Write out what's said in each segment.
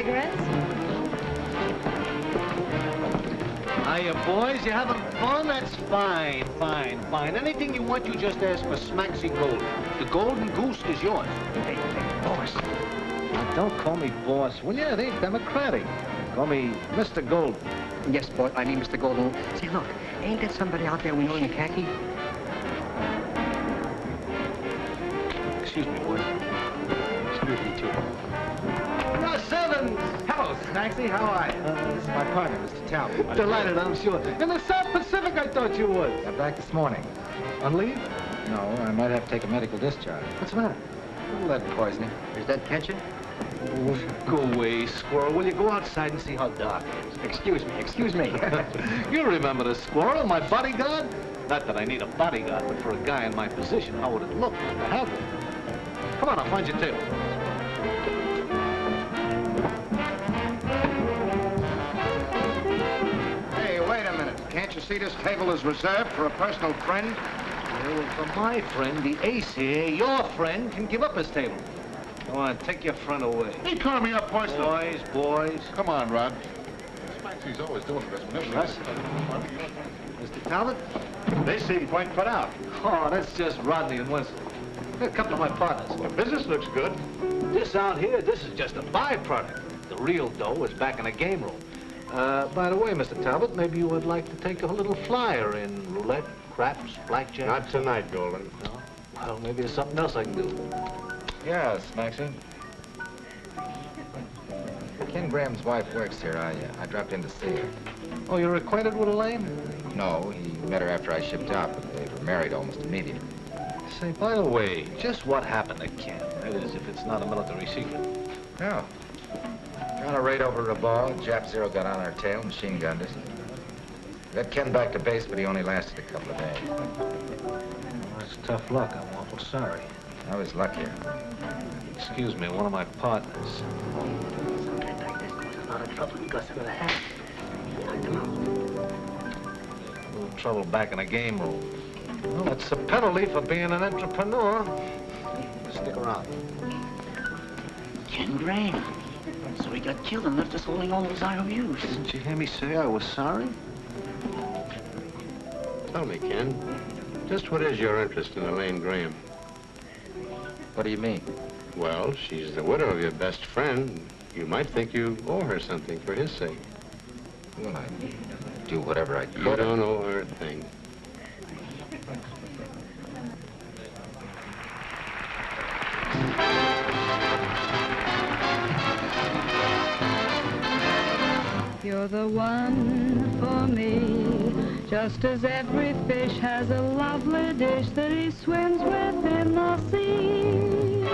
cigarettes? Hiya, boys. You having fun? That's fine, fine, fine. Anything you want, you just ask for Smaxy Golden. The golden goose is yours. Hey, boss. Now, don't call me boss, will you? It ain't democratic. Call me Mr. Golden. Yes, boss, I mean Mr. Golden. Say, look, ain't there somebody out there we know in a khaki? Excuse me, boy. Excuse me, too. Russ Evans! Hello, Snaxy. How are you? This is my partner, Mr. Talbot. Delighted, I'm sure. In the South Pacific, I thought you was. Got back this morning. On leave? No, I might have to take a medical discharge. What's the matter? Lead poisoning. Is that catching? Go away, squirrel. Will you go outside and see how dark it is? Excuse me, excuse me. You remember the squirrel, my bodyguard? Not that I need a bodyguard, but for a guy in my position, how would it look to have one? Come on, I'll find your table. Hey, wait a minute. Can't you see this table is reserved for a personal friend? Yeah, well, for my friend, the ace here, your friend, can give up his table. Come on, take your friend away. He called me up personally. Boys. Come on, Rod. He's always doing this. Russ? Mr. Talbot? They seem quite put out. Oh, that's just Rodney and Winslow. They're a couple of my partners. The business looks good. This out here, this is just a byproduct. The real dough is back in the game room. By the way, Mr. Talbot, maybe you would like to take a little flyer in roulette, craps, blackjack? Not tonight, Golden. No? Well, maybe there's something else I can do. Yes, Maxie. Ken Graham's wife works here. I dropped in to see her. Oh, you're acquainted with Elaine? No, he met her after I shipped out, but they were married almost immediately. Say, by the way, just what happened to Ken? That is, if it's not a military secret. No. On a raid over Rabaul, Jap Zero got on our tail, machine gunned us. Got Ken back to base, but he only lasted a couple of days. Well, that's tough luck. I'm awful sorry. I was luckier. Excuse me, one of my partners. Something like this causes a lot of trouble because they're gonna have to knock them out. A little trouble back in the game room. Well, that's a penalty for being an entrepreneur. Stick around. Ken Graham. So he got killed and left us holding all those IOUs. Didn't you hear me say I was sorry? Tell me, Ken, just what is your interest in Elaine Graham? What do you mean? Well, she's the widow of your best friend. You might think you owe her something for his sake. Well, I do whatever I could. You don't owe her a thing. You're the one for me, just as every fish has a lovely dish that he swims with in the sea.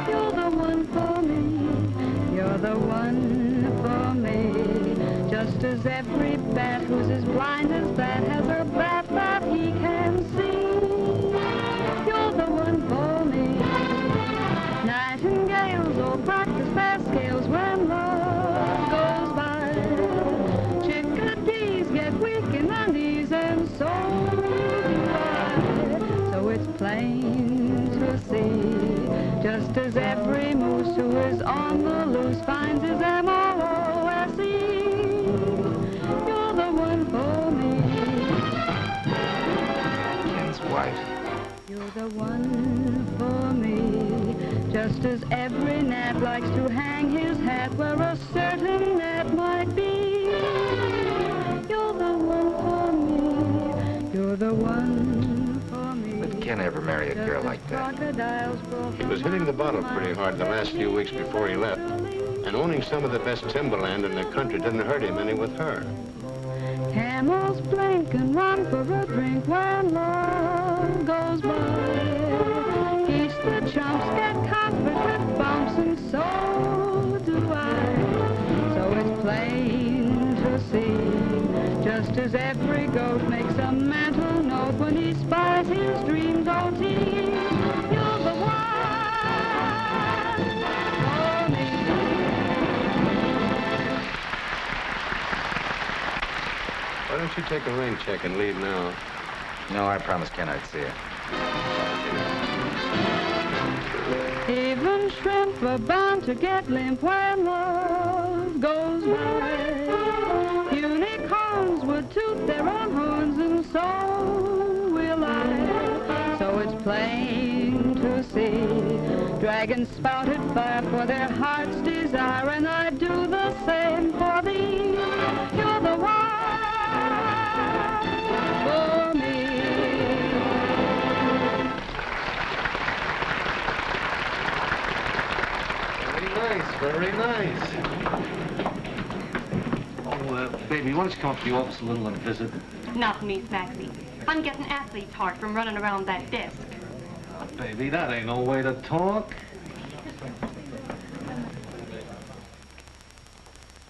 You're the one for me, you're the one for me, just as every bat who's as blind as that has a bat that he can see. You're the one for me. Nightingales all practice their scales when love goes by. Chickadees get weak in the knees, and so do I. So it's plain to see, just as every moose who is on the loose finds his M-O-O-S-E. You're the one for me. Ken's wife. You're the one for me, just as every gnat likes to hang his hat where a certain net might be. You're the one for me, you're the one for me. But Ken ever marry a girl like that? He was hitting the bottle pretty hard the last few weeks before he left. And owning some of the best timberland in the country didn't hurt him any with her. Camels blink and run for a drink when love goes by. Geese the chumps get covered with bumps, and so do I. So it's plain to see, just as every goat makes a mental note when he spies his dreams OT. You're the one for me. Why don't you take a rain check and leave now? No, I promised Ken I'd see her. Even and shrimp are bound to get limp when love goes by. Unicorns would toot their own horns, and so will I. So it's plain to see, dragons spouted fire for their heart's desire, and I do the same for thee. You're the one for me. Very nice. Oh, baby, why don't you come up to the office a little and visit? Not me, Maxie. I'm getting athlete's heart from running around that desk. Oh, baby, that ain't no way to talk.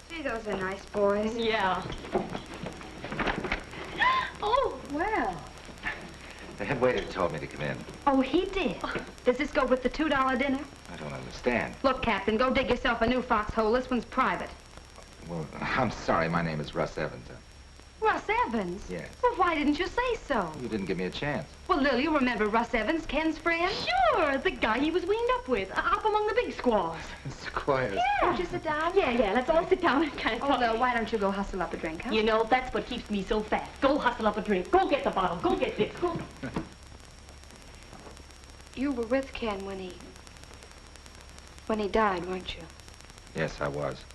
Gee, those are nice boys. Yeah. Oh, well. The head waiter told me to come in. Oh, he did? Does this go with the $2 dinner? I don't understand. Look, Captain, go dig yourself a new foxhole. This one's private. Well, I'm sorry. My name is Russ Evans. Russ Evans? Yes. Well, why didn't you say so? You didn't give me a chance. Well, Lil, you remember Russ Evans, Ken's friend? Sure, the guy he was weaned up with, up among the big squaws. Squires. Yeah. Won't you sit down? Yeah, let's all sit down and kind of Oh, Lil, why don't you go hustle up a drink, huh? You know, that's what keeps me so fat. Go hustle up a drink. Go get the bottle. Go get this. Go. You were with Ken when he died, weren't you? Yes, I was.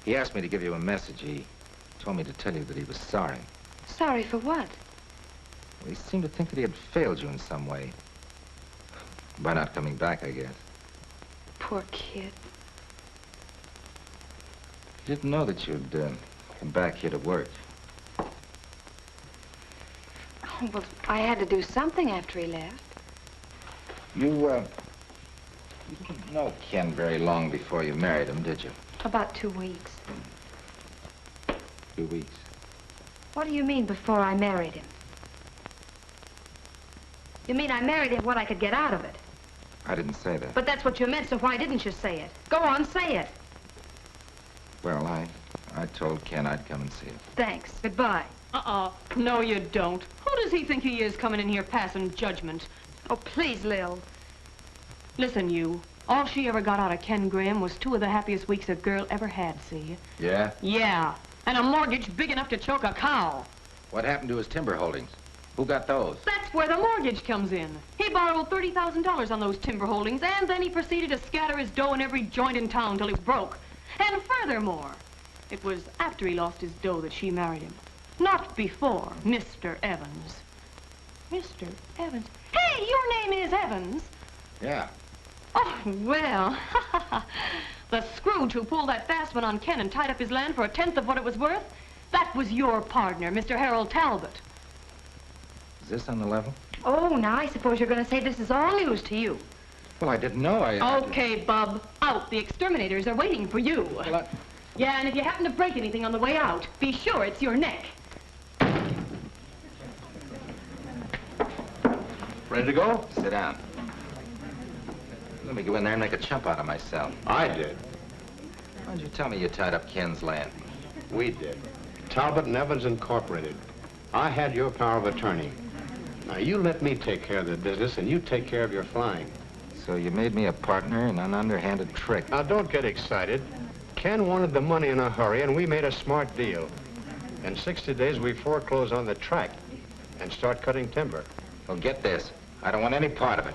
He asked me to give you a message. He told me to tell you that he was sorry. Sorry for what? Well, he seemed to think that he had failed you in some way. By not coming back, I guess. Poor kid. He didn't know that you'd come back here to work. Oh, well, I had to do something after he left. You didn't know Ken very long before you married him, did you? About 2 weeks. 2 weeks. What do you mean, before I married him? You mean I married him what I could get out of it? I didn't say that. But that's what you meant, so why didn't you say it? Go on, say it. Well, I told Ken I'd come and see him. Thanks. Goodbye. No, you don't. Who does he think he is coming in here passing judgment? Oh, please, Lil. Listen, you. All she ever got out of Ken Graham was 2 of the happiest weeks a girl ever had, see? Yeah? Yeah. And a mortgage big enough to choke a cow. What happened to his timber holdings? Who got those? That's where the mortgage comes in. He borrowed $30,000 on those timber holdings, and then he proceeded to scatter his dough in every joint in town till he was broke. And furthermore, it was after he lost his dough that she married him. Not before, Mr. Evans. Mr. Evans? Hey, your name is Evans. Yeah. Oh, well, the Scrooge who pulled that fast one on Ken and tied up his land for 1/10 of what it was worth, that was your partner, Mr. Harold Talbot. Is this on the level? Oh, now I suppose you're going to say this is all news to you. Well, I didn't know. Okay, Bub, out. The exterminators are waiting for you. Well, Yeah, and if you happen to break anything on the way out, be sure it's your neck. Ready to go? Sit down. Let me go in there and make a chump out of myself. I did. Why did you tell me you tied up Ken's land? We did. Talbot and Evans Incorporated. I had your power of attorney. Now, you let me take care of the business, and you take care of your flying. So you made me a partner in an underhanded trick. Now, don't get excited. Ken wanted the money in a hurry, and we made a smart deal. In 60 days, we foreclose on the tract and start cutting timber. Well, get this. I don't want any part of it.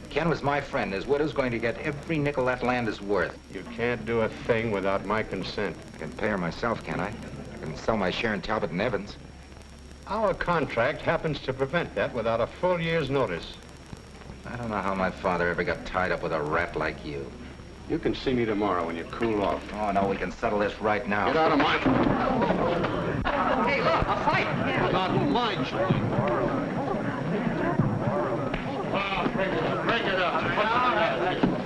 Ken was my friend. His widow's going to get every nickel that land is worth. You can't do a thing without my consent. I can pay her myself, can't I? I can sell my share in Talbot and Evans. Our contract happens to prevent that without a full year's notice. I don't know how my father ever got tied up with a rat like you. You can see me tomorrow when you cool off. Oh, no, we can settle this right now. Get out of my... Hey, look, a fight. Yeah. Not mine, Charlie. Break it up.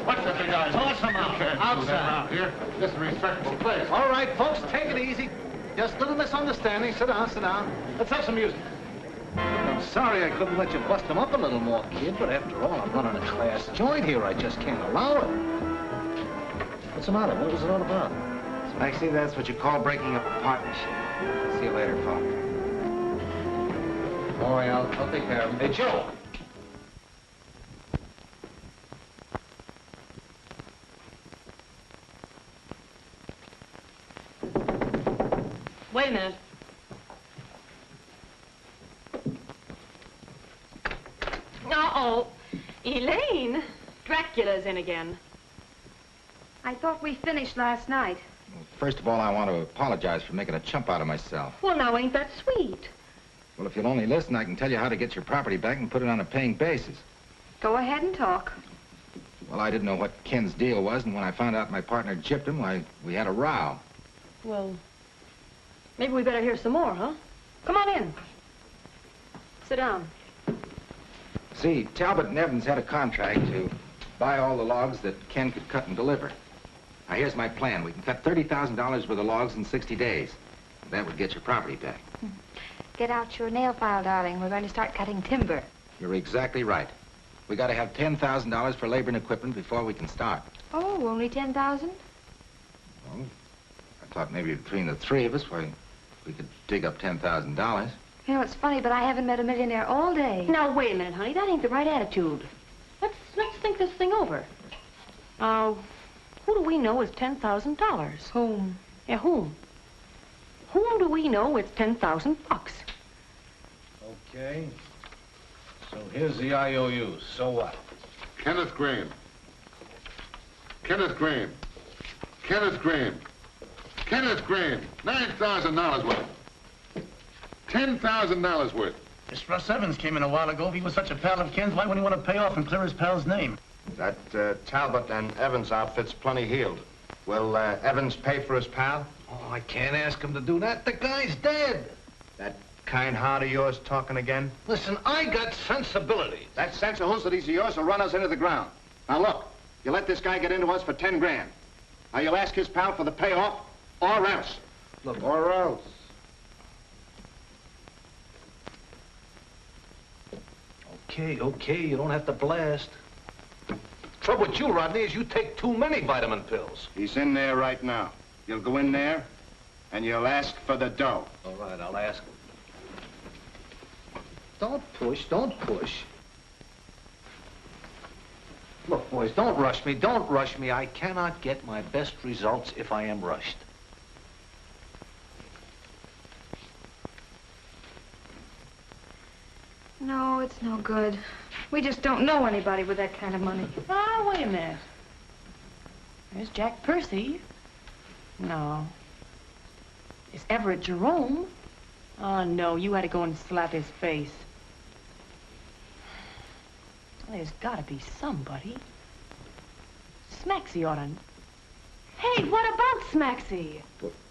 What's the big guy? Toss him out. Outside. Here, this is a respectable place. All right, folks, take it easy. Just a little misunderstanding. Sit down, sit down. Let's have some music. I'm sorry I couldn't let you bust him up a little more, kid, but after all, I'm running a class joint here. I just can't allow it. What's the matter? What was it all about? Maxie, that's what you call breaking up a partnership. See you later, Father. Don't worry, I'll take care of him. Hey, Joe. Wait a minute. Uh-oh. Elaine, Dracula's in again. I thought we finished last night. First of all, I want to apologize for making a chump out of myself. Well, now, ain't that sweet? Well, if you'll only listen, I can tell you how to get your property back and put it on a paying basis. Go ahead and talk. Well, I didn't know what Ken's deal was, and when I found out my partner gypped him, why, we had a row. Well, maybe we better hear some more, huh? Come on in. Sit down. See, Talbot and Evans had a contract to buy all the logs that Ken could cut and deliver. Now, here's my plan. We can cut $30,000 worth of logs in 60 days. That would get your property back. Get out your nail file, darling. We're going to start cutting timber. You're exactly right. We got to have $10,000 for labor and equipment before we can start. Oh, only 10,000? Well, I thought maybe between the three of us, we could dig up $10,000. You know, it's funny, but I haven't met a millionaire all day. Now, wait a minute, honey. That ain't the right attitude. Let's think this thing over. Now, who do we know is $10,000? Whom? Yeah, whom? Whom do we know it's 10,000 bucks? Okay. So here's the IOUs. So what? Kenneth Graham. Kenneth Graham. Kenneth Graham. Kenneth Graham. $9,000 worth. $10,000 worth. This Russ Evans came in a while ago. If he was such a pal of Ken's, why wouldn't he want to pay off and clear his pal's name? That Talbot and Evans outfit's plenty healed. Will Evans pay for his pal? Oh, I can't ask him to do that. The guy's dead. That kind heart of yours talking again? Listen, I got sensibilities. That sensibilities of yours will run us into the ground. Now look, you let this guy get into us for 10 grand. Now you'll ask his pal for the payoff, or else. Look, Or else. okay, you don't have to blast. Trouble with you, Rodney, is you take too many vitamin pills. He's in there right now. You'll go in there, and you'll ask for the dough. All right, I'll ask him. Don't push. Look, boys, don't rush me. I cannot get my best results if I am rushed. No, it's no good. We just don't know anybody with that kind of money. Ah, wait a minute. There's Jack Percy. No. Is Everett Jerome? Oh, no, you had to go and slap his face. There's got to be somebody. Smaxy ought to... Hey, what about Smaxy?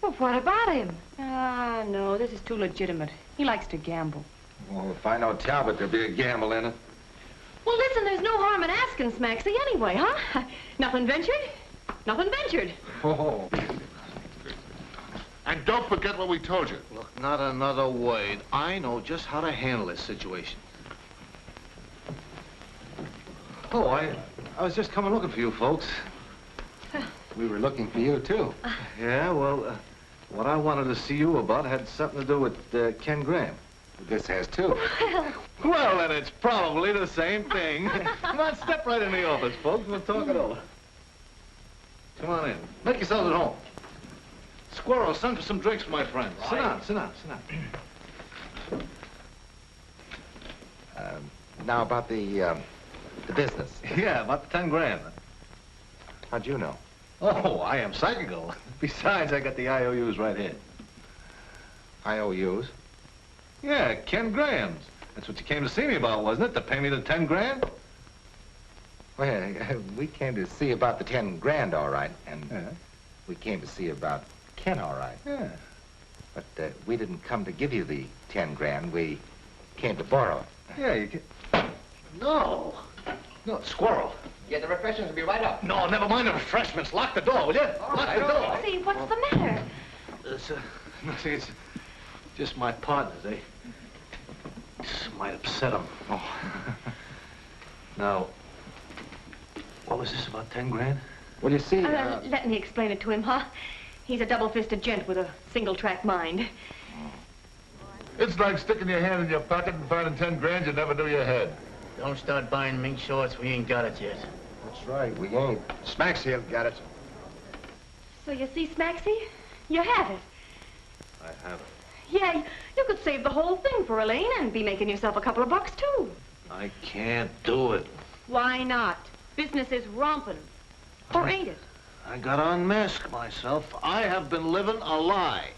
Well, what about him? Ah, no, this is too legitimate. He likes to gamble. Well, if I know Talbot, there'll be a gamble in it. Well, listen, there's no harm in asking Smaxy anyway, huh? Nothing ventured, nothing ventured. Oh. And don't forget what we told you. Look, not another word. I know just how to handle this situation. Oh, I was just coming looking for you folks. We were looking for you, too. Yeah, well, what I wanted to see you about had something to do with Ken Graham. This has, too. Well, then it's probably the same thing. Come on, step right in the office, folks. We'll talk it over. Come on in. Make yourselves at home. Squirrel, send for some drinks for my friends. Right. Sit down. Now about the business. Yeah, about the 10 grand. How'd you know? Oh, I am psychical. Besides, I got the IOUs right here. IOUs? Yeah, Ken Graham's. That's what you came to see me about, wasn't it? To pay me the 10 grand? Well, we came to see about the 10 grand, all right. And Yeah. we came to see about Ken, all right. Yeah. But we didn't come to give you the 10 grand. We came to borrow it. Yeah, you can... No, Squirrel. Yeah, the refreshments will be right up. No, never mind the refreshments. Lock the door, will you? Lock the door. See, what's the matter? See, it's just my partners. They just might upset them. Oh. Now, what was this about 10 grand? Well, you see, Let me explain it to him, huh? He's a double-fisted gent with a single-track mind. It's like sticking your hand in your pocket and finding 10 grand you never knew you had. Don't start buying mink shorts. We ain't got it yet. That's right, we ain't. Smaxy'll get it. So you see, Smaxy, you have it. I haven't. Yeah, you could save the whole thing for Elaine and be making yourself a couple of bucks, too. I can't do it. Why not? Business is romping. Or ain't it? I gotta unmask myself. I have been living a lie.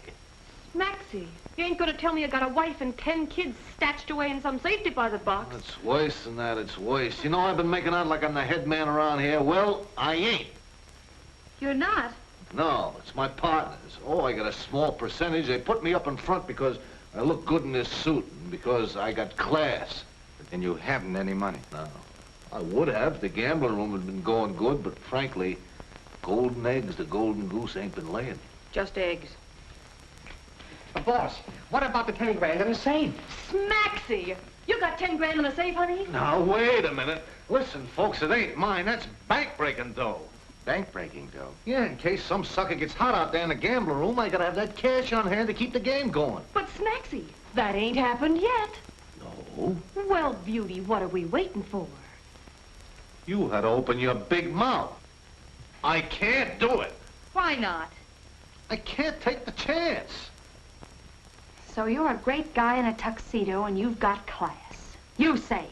Maxie, you ain't gonna tell me you got a wife and 10 kids stashed away in some safe deposit box. It's worse than that, it's worse. You know, I've been making out like I'm the head man around here. Well, I ain't. You're not? No, it's my partners. Oh, I got a small percentage. They put me up in front because I look good in this suit and because I got class. And you haven't any money. No. I would have. The gambling room had been going good, but frankly, golden eggs, the golden goose ain't been laying. Just eggs. Boss, what about the 10 grand in the safe? Maxie, you got 10 grand in the safe, honey? Now, wait a minute. Listen, folks, it ain't mine. That's bank-breaking dough. Bank-breaking dough. Yeah, in case some sucker gets hot out there in the gambling room, I gotta have that cash on hand to keep the game going. But, Maxie, that ain't happened yet. No. Well, beauty, what are we waiting for? You had to open your big mouth. I can't do it. Why not? I can't take the chance. So you're a great guy in a tuxedo and you've got class. You say.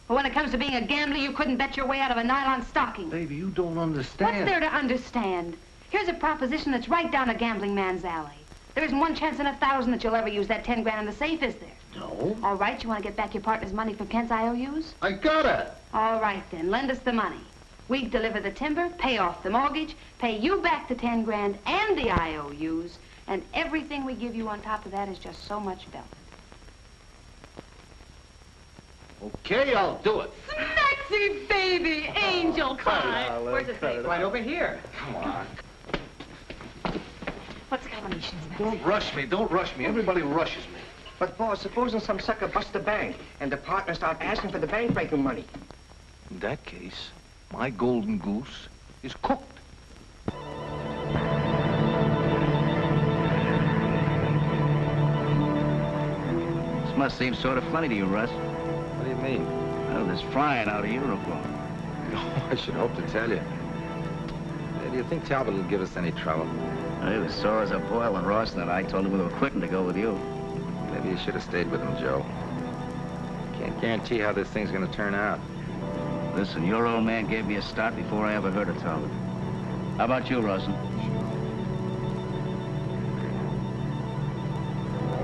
But when it comes to being a gambler, you couldn't bet your way out of a nylon stocking. Baby, you don't understand. What's there to understand? Here's a proposition that's right down a gambling man's alley. There isn't one chance in 1,000 that you'll ever use that 10 grand in the safe, is there? No. All right, you want to get back your partner's money from Kent's IOUs? I gotta. All right, then. Lend us the money. We deliver the timber, pay off the mortgage, pay you back the 10 grand and the IOUs, and everything we give you on top of that is just so much velvet. Okay, I'll do it. Maxie, baby, angel pie. Where's the safe? Right over here. Come on. What's the combinations, Maxie? Don't rush me. Don't rush me. Everybody rushes me. But, boss, supposing some sucker busts the bank and the partners start asking for the bank-breaking money. In that case, my golden goose is cooked. This must seem sort of funny to you, Russ. What do you mean? Well, this frying out of uniform. Oh, I should hope to tell you. Do you think Talbot will give us any trouble? He was sore as a boil when Ross and I told him we were quitting to go with you. Maybe you should have stayed with him, Joe. Can't guarantee how this thing's gonna turn out. Listen, your old man gave me a start before I ever heard of Talbot. How about you, Russell?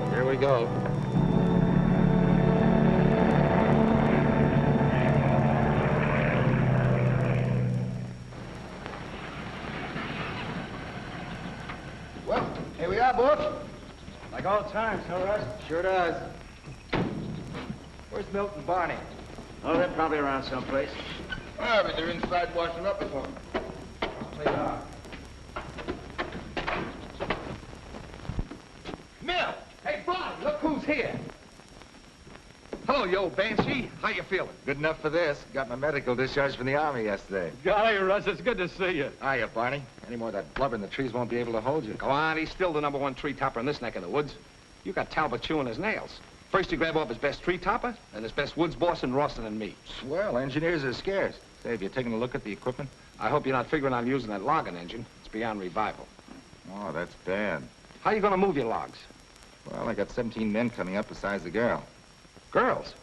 Here we go. Well, here we are, boss. Like old times, huh, Russ? Sure does. Where's Milt and Barney? Oh, they're probably around someplace. Ah, but they're inside washing up or something. They are. Mill! Hey, Barney, look who's here. Hello, you old banshee. How you feeling? Good enough for this. Got my medical discharge from the Army yesterday. Golly, Russ, it's good to see you. Hiya, Barney. Any more of that blubber in the trees won't be able to hold you. Go on, he's still the #1 tree topper in this neck of the woods. You got Talbot chewing his nails. First you grab off his best tree topper, and his best woods boss in Rawson and me. Swell. Engineers are scarce. Say, have you taken a look at the equipment? I hope you're not figuring on using that logging engine. It's beyond revival. Oh, that's bad. How you gonna move your logs? Well, I got 17 men coming up besides the girl. Girls?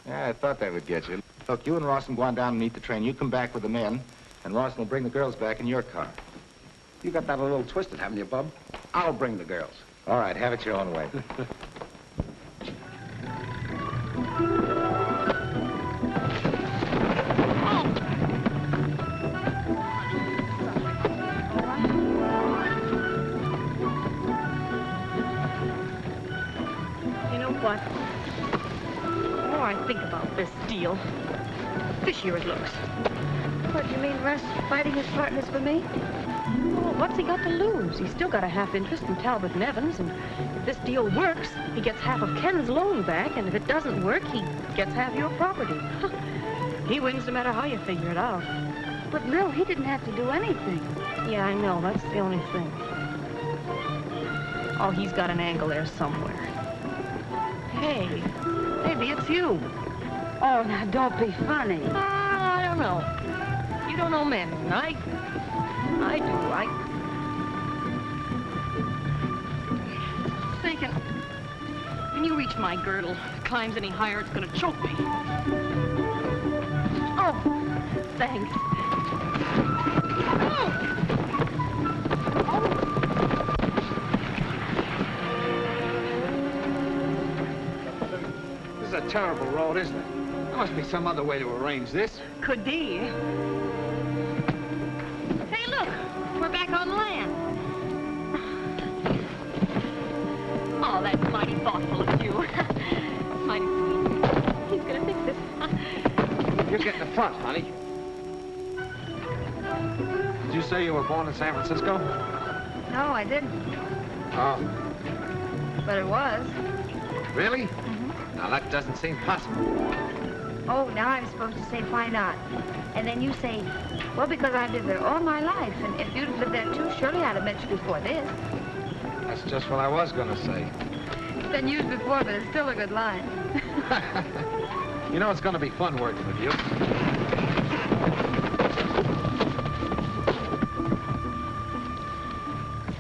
Yeah, I thought that would get you. Look, you and Rawson go on down and meet the train. You come back with the men, and Rawson will bring the girls back in your car. You got that a little twisted, haven't you, Bub? I'll bring the girls. All right, have it your own way. You know what? The more I think about this deal, fishier it looks. What, do you mean Russ fighting his partners for me? Well, what's he got to lose? He's still got a half interest in Talbot and Evans, and if this deal works, he gets half of Ken's loan back, and if it doesn't work, he gets half your property. He wins no matter how you figure it out. But Mill, he didn't have to do anything. Yeah, I know. That's the only thing. Oh, he's got an angle there somewhere. Hey, maybe it's you. Oh, now, don't be funny. I don't know. You don't know men, and I do. my girdle. If it climbs any higher, it's gonna choke me. Oh, thanks. This is a terrible road, isn't it? There must be some other way to arrange this. Could be. Hey, look, we're back on land. Oh, that's mighty thoughtful of you. Mighty sweet. He's gonna fix it. You get in the front, honey. Did you say you were born in San Francisco? No, I didn't. Oh. But it was. Really? Now, that doesn't seem possible. Oh, now I'm supposed to say, why not? And then you say, well, because I've lived there all my life. And if you'd have lived there too, surely I'd have met you before this. That's just what I was gonna say. It's been used before, but it's still a good line. You know it's gonna be fun working with you.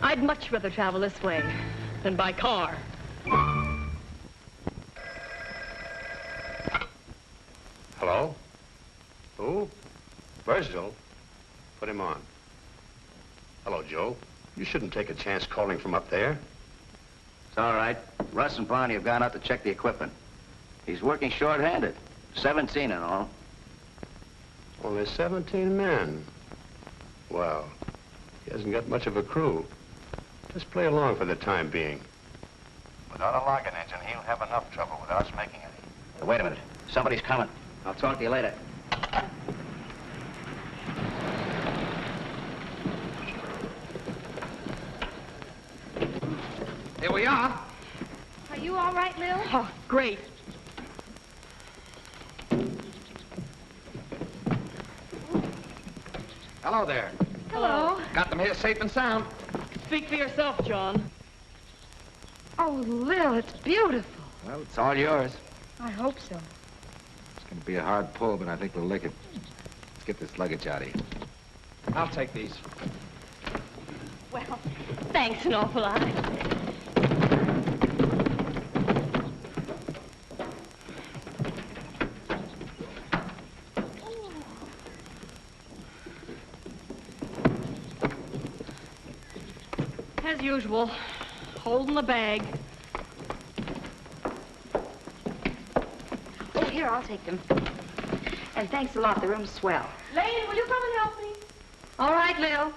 I'd much rather travel this way than by car. Hello? Who? Virgil? Put him on. Hello, Joe. You shouldn't take a chance calling from up there. It's all right. Russ and Barney have gone out to check the equipment. He's working short-handed. 17 in all. Only 17 men. Well, he hasn't got much of a crew. Just play along for the time being. Without a logging engine, he'll have enough trouble without us making any. Wait a minute. Somebody's coming. I'll talk to you later. Here we are. Are you all right, Lil? Oh, great. Hello there. Hello. Got them here safe and sound. Speak for yourself, John. Oh, Lil, it's beautiful. Well, it's all yours. I hope so. It's going to be a hard pull, but I think we'll lick it. Let's get this luggage out of here. I'll take these. Well, thanks an awful lot. As usual, holding the bag. Oh, here, I'll take them. And thanks a lot. The room's swell. Lane, will you come and help me? All right, Lil.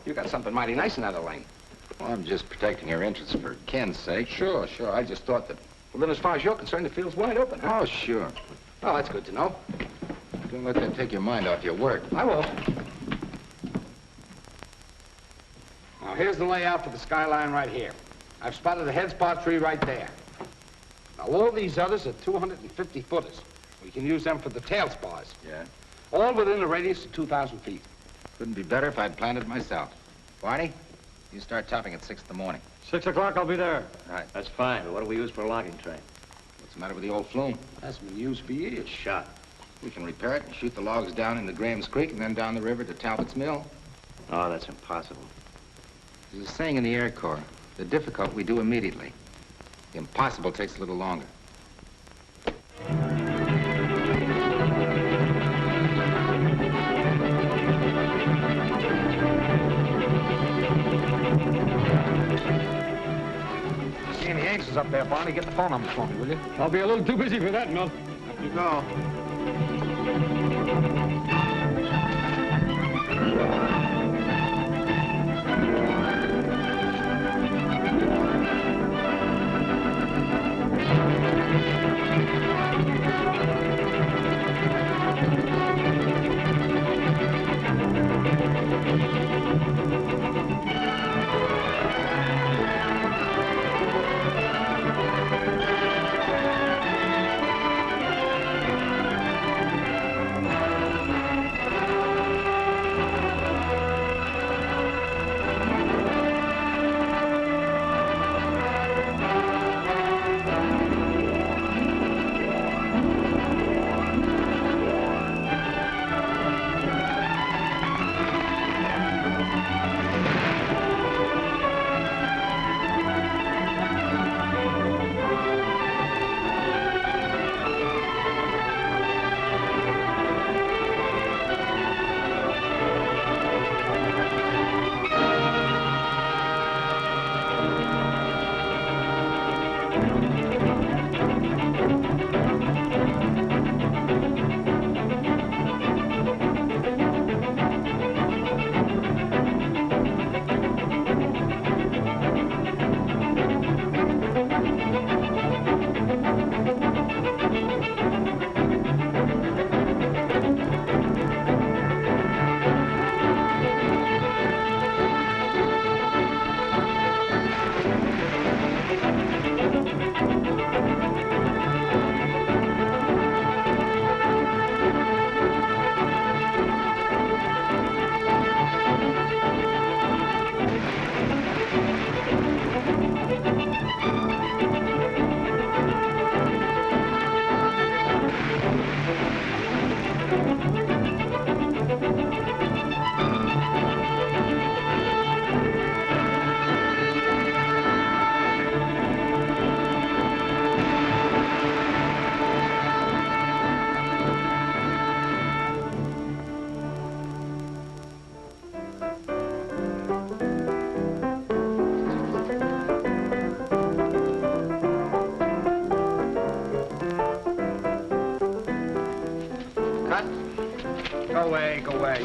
You got something mighty nice in that, Elaine. Well, I'm just protecting your interests for Ken's sake. Sure. I just thought that. Well, then, as far as you're concerned, the field's wide open, huh? Oh, sure. Oh, that's good to know. Don't let that take your mind off your work. I will. Now, here's the layout for the skyline right here. I've spotted the head spot tree right there. Now, all these others are 250 footers. We can use them for the tail spars. Yeah? All within a radius of 2,000 feet. Couldn't be better if I'd planned it myself. Barney, you start topping at 6 in the morning. 6 o'clock, I'll be there. Right. That's fine, but what do we use for a logging train? What's the matter with the old flume? That's been used for years. Shot. We can repair it and shoot the logs down into Graham's Creek and then down the river to Talbot's Mill. Oh, that's impossible. There's a saying in the Air Corps, the difficult we do immediately. The impossible takes a little longer. See any angels up there, Barney? Get the phone number for me, will you? I'll be a little too busy for that, Mill. Up you go.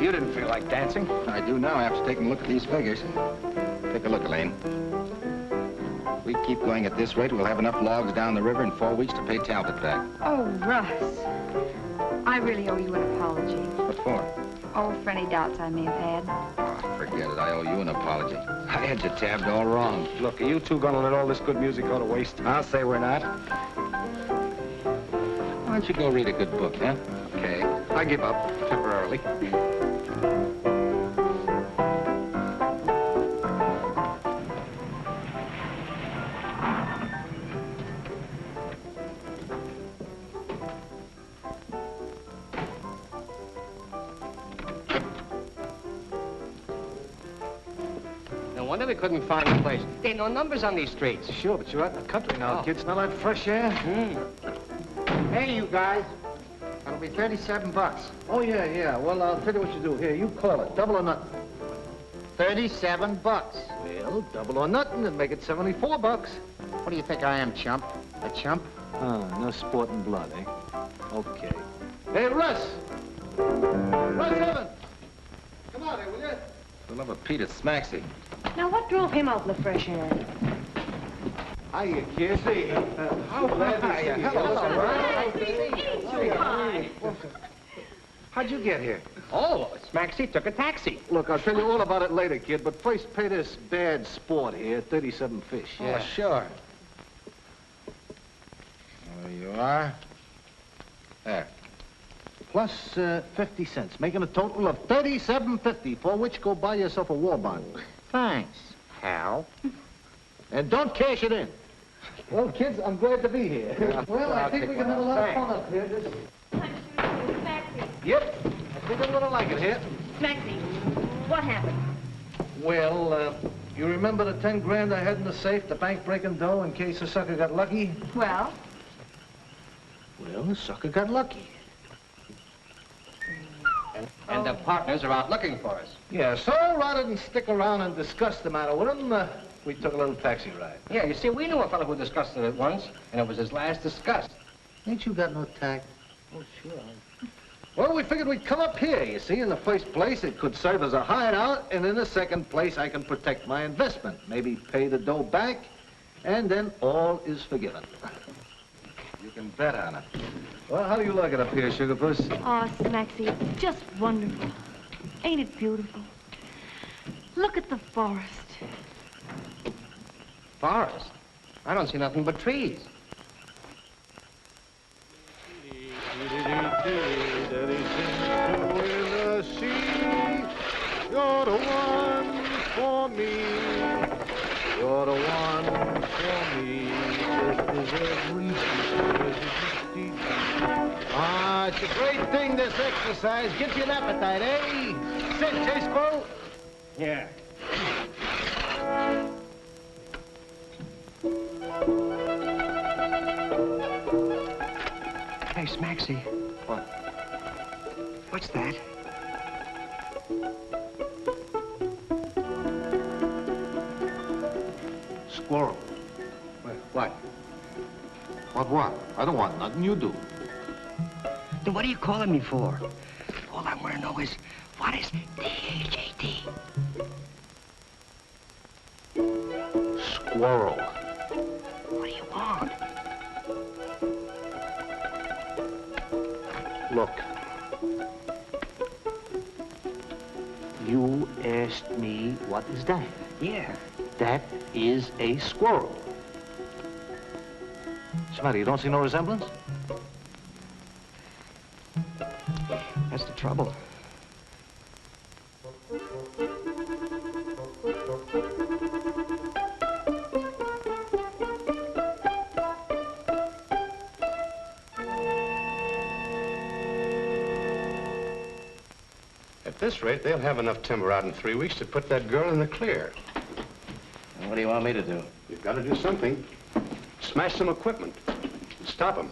You didn't feel like dancing. I do now after taking a look at these figures. Take a look, Elaine. We keep going at this rate, we'll have enough logs down the river in 4 weeks to pay Talbot back. Oh, Russ. I really owe you an apology. What for? Oh, for any doubts I may have had. Oh, forget it. I owe you an apology. I had you tabbed all wrong. Look, are you two gonna let all this good music go to waste? I'll say we're not. Why don't you go read a good book, huh? Okay, I give up temporarily. No wonder we couldn't find the place. There ain't no numbers on these streets. Sure, but you're out in the country now, Oh. kid. Smell that fresh air? Hey, you guys. That'll be 37 bucks. Oh, yeah. Well, I'll tell you what you do. Here, you call it. Double or nothing. 37 bucks. Well, double or nothing and make it 74 bucks. What do you think I am, chump? A chump? No sporting blood, eh? Okay. Hey, Russ! Russ Evans! Come out here, will you? For the love of Pete, it's Smaxy. Now, what drove him out in the fresh air? Hiya, kid. Hey, how glad to see you. Hi. How'd you get here? Oh, Smaxy took a taxi. Look, I'll tell you all about it later, kid, but first pay this bad sport here, 37 fish. Oh, sure. There you are. There. Plus 50 cents, making a total of 37.50, for which go buy yourself a war bond. Thanks, pal. And don't cash it in. Well, kids, I'm glad to be here. Well, I think we can have a lot of fun up here. Yep, I think I'm gonna like it here. Smaxy, what happened? Well, you remember the 10 grand I had in the safe, the bank breaking dough in case the sucker got lucky? Well? Well, the sucker got lucky. And the partners are out looking for us. Yeah, so rather than stick around and discuss the matter with him, we took a little taxi ride. Yeah, you see, we knew a fellow who discussed it once, and it was his last disgust. Ain't you got no tact? Oh, sure. Well, we figured we'd come up here, you see. In the first place, it could serve as a hideout, and in the second place, I can protect my investment. Maybe pay the dough back, and then all is forgiven. You can bet on it. Well, how do you like it up here, Sugarpuss? Oh, Smaxy, it's just wonderful. Ain't it beautiful? Look at the forest. Forest? I don't see nothing but trees. You're the one for me. You're the one for me. Just as every Ah, it's a great thing, this exercise. Gives you an appetite, eh? Sit, Chasebo. Yeah. Hey, Smaxy. What? What's that? Squirrel. What? What? I don't want nothing. You do. Then what are you calling me for? All I want to know is, what is D-H-A-T? Squirrel. What do you want? Look. You asked me, what is that? Yeah. That is a squirrel. What's the matter? You don't see no resemblance? That's the trouble. At this rate, they'll have enough timber out in 3 weeks to put that girl in the clear. And what do you want me to do? You've got to do something. Smash some equipment. Stop them.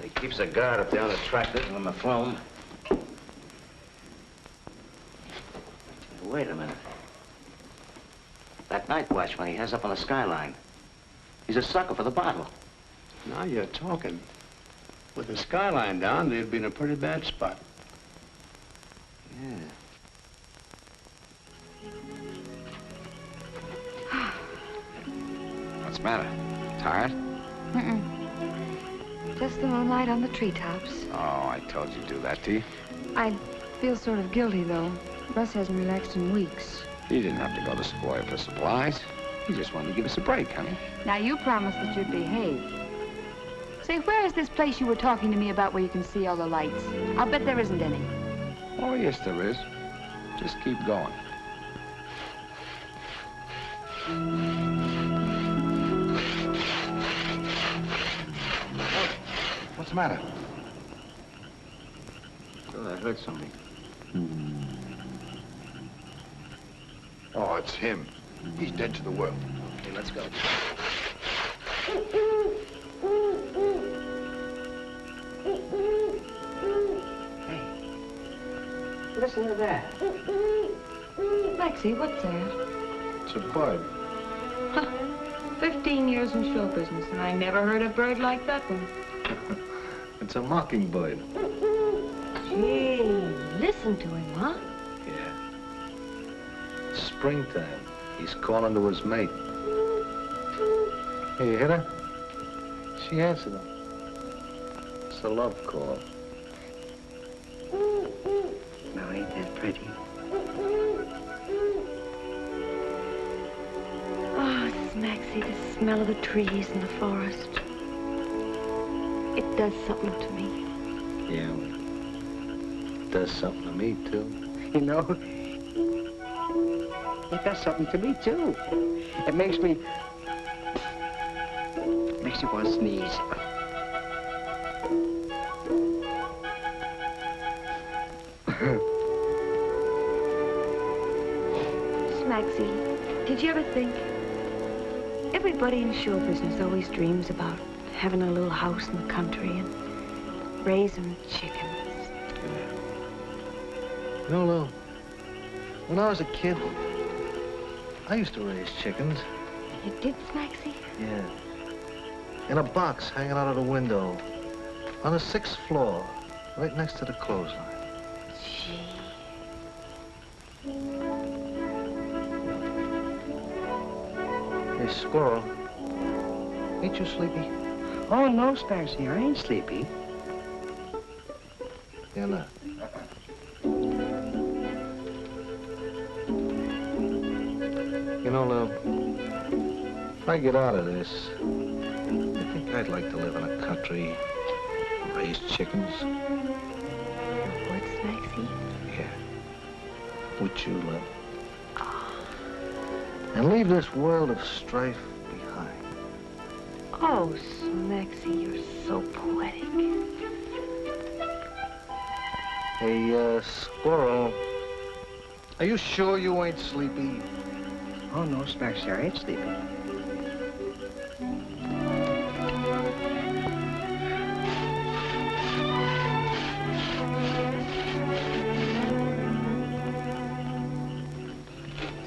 He keeps a guard up there on the tractor on the phone. Wait a minute. That night watchman he has up on the skyline. He's a sucker for the bottle. Now you're talking. With the skyline down, they'd be in a pretty bad spot. matter? Tired? Mm-mm. Just the moonlight on the treetops. Oh, I told you to do that to you. I feel sort of guilty, though. Russ hasn't relaxed in weeks. You didn't have to go to Sequoia for supplies. You just wanted to give us a break, honey. Now, you promised that you'd behave. Say, where is this place you were talking to me about where you can see all the lights? I'll bet there isn't any. Oh, yes, there is. Just keep going. What's the matter? Oh, I heard something. Oh, it's him. He's dead to the world. Okay, let's go. Listen to that. Lexi, what's that? It's a bird. 15 years in show business, and I never heard a bird like that one. It's a mockingbird. Gee, listen to him, huh? Yeah. It's springtime. He's calling to his mate. Hey, you hit her? She answered him. It's a love call. Now, ain't that pretty? Oh, Maxie, the smell of the trees in the forest. It does something to me. Yeah. It does something to me, too. You know, it does something to me, too. It makes me want to sneeze. Maxie, did you ever think? Everybody in show business always dreams about having a little house in the country and raising chickens. You know, Lou, when I was a kid, I used to raise chickens. You did, Maxie? Yeah. In a box hanging out of the window on the 6th floor, right next to the clothesline. Gee. Hey, Squirrel, ain't you sleepy? Oh, no, Sparsy, I ain't sleepy. You're not. You know, Lou, if I get out of this, I think I'd like to live in a country, raise chickens. The woods, Maxie? Yeah. With you, Lou. And leave this world of strife behind. Oh, Maxie, you're so poetic. Hey, Squirrel, are you sure you ain't sleepy? Oh, no, Sparsy, I ain't sleepy.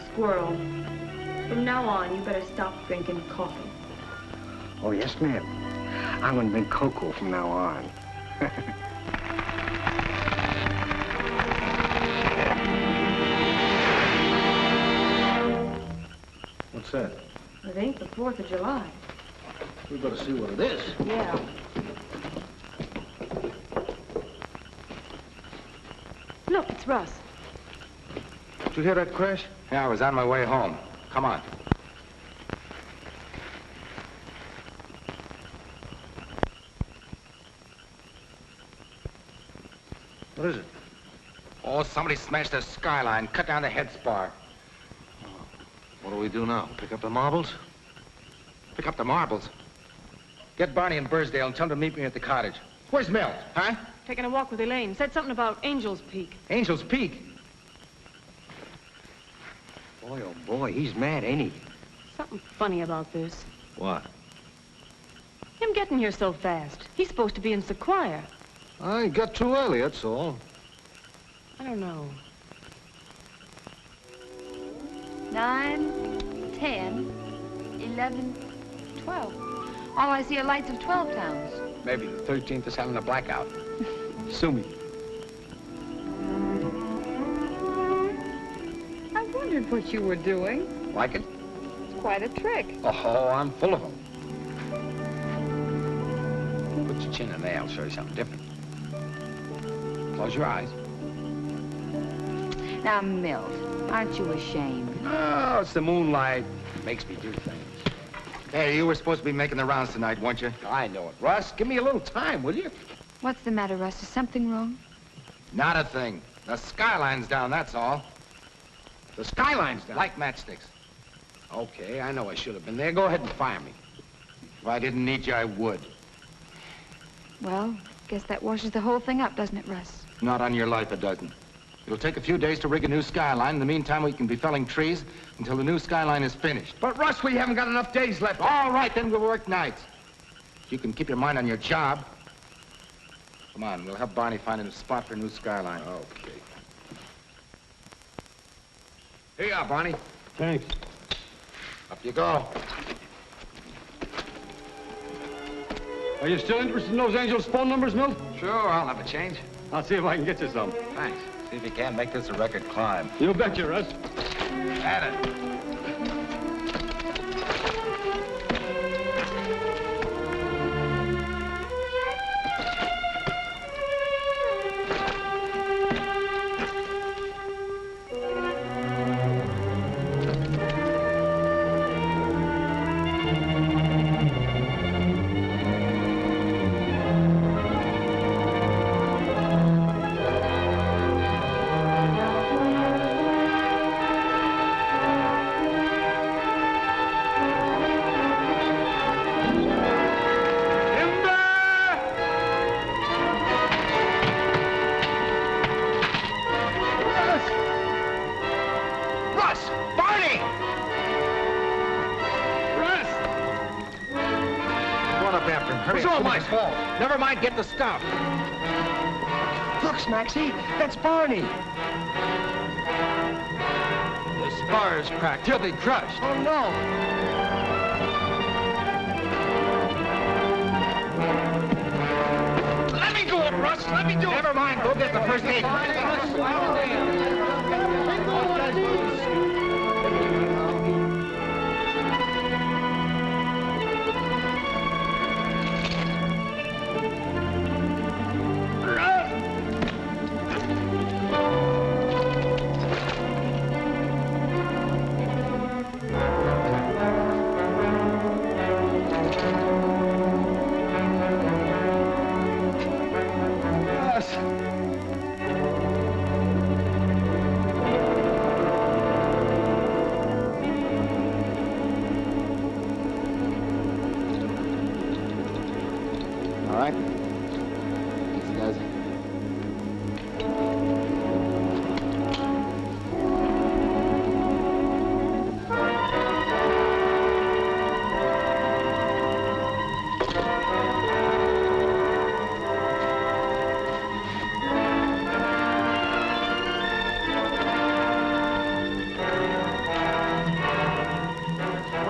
Squirrel, from now on, you better stop drinking coffee. Oh, yes, ma'am. I'm gonna drink cocoa from now on. What's that? It ain't the 4th of July. We better see what it is. Yeah. Look, it's Russ. Did you hear that crash? Yeah, I was on my way home. Come on. What is it? Oh, somebody smashed the skyline, cut down the head spar. What do we do now? Pick up the marbles? Pick up the marbles. Get Barney and Bursdale and tell them to meet me at the cottage. Where's Milt, huh? Taking a walk with Elaine. Said something about Angel's Peak. Angel's Peak. Boy, oh, boy, he's mad, ain't he? Something funny about this. What? Him getting here so fast. He's supposed to be in Sequoia. I got too early, that's all. I don't know. 9, 10, 11, 12. All I see are lights of 12 towns. Maybe the 13th is having a blackout. Sue me. I wondered what you were doing. Like it? Quite a trick. Oh, I'm full of them. Put your chin in there, I'll show you something different. Close your eyes. Now, Milt, aren't you ashamed? No, it's the moonlight. It makes me do things. Hey, you were supposed to be making the rounds tonight, weren't you? I know it. Russ, give me a little time, will you? What's the matter, Russ? Is something wrong? Not a thing. The skyline's down, that's all. The skyline's down. Like matchsticks. Okay, I know I should have been there. Go ahead and fire me. If I didn't need you, I would. Well, guess that washes the whole thing up, doesn't it, Russ? Not on your life, it doesn't. It'll take a few days to rig a new skyline. In the meantime, we can be felling trees until the new skyline is finished. But, Russ, we haven't got enough days left. All right, then we'll work nights. You can keep your mind on your job. Come on, we'll help Barney find a spot for a new skyline. Okay. Here you are, Barney. Thanks. Up you go. Are you still interested in those Angels' phone numbers, Milt? Sure, I'll have a change. I'll see if I can get you some. Thanks. See if you can make this a record climb. You betcha, Russ. At it. Never mind, get the stuff. Look, Smaxy, that's Barney. The spars cracked. He'll be crushed. Oh, no. Let me do it, Russ. Let me do it. Never mind. Go get the first aid.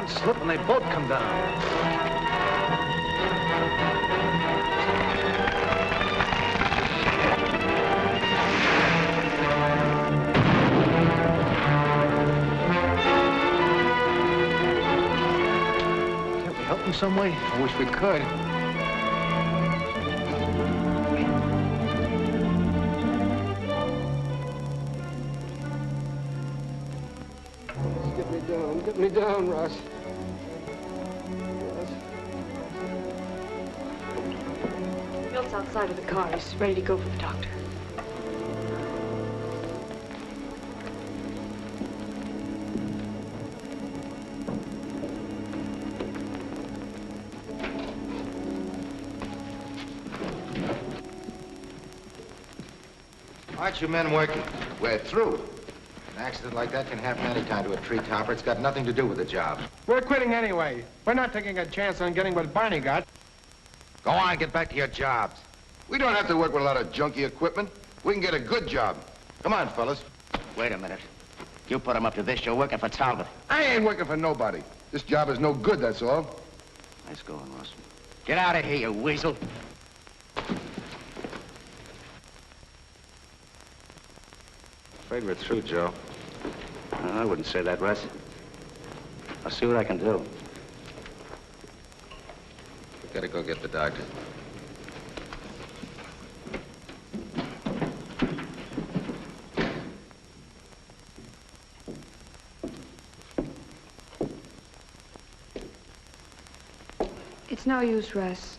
Slip and they both come down. Can't we help him some way? I wish we could. Get me down, Russ. Milt's outside of the car. He's ready to go for the doctor. Aren't you men working? We're through. An accident like that can happen any time to a tree topper. It's got nothing to do with the job. We're quitting anyway. We're not taking a chance on getting what Barney got. Go on, get back to your jobs. We don't have to work with a lot of junky equipment. We can get a good job. Come on, fellas. Wait a minute. You put him up to this, you're working for Talbot. I ain't working for nobody. This job is no good, that's all. Nice going, Russ. Get out of here, you weasel. Afraid we're through, Joe. I wouldn't say that, Russ. I'll see what I can do. We gotta go get the doctor. It's no use, Russ.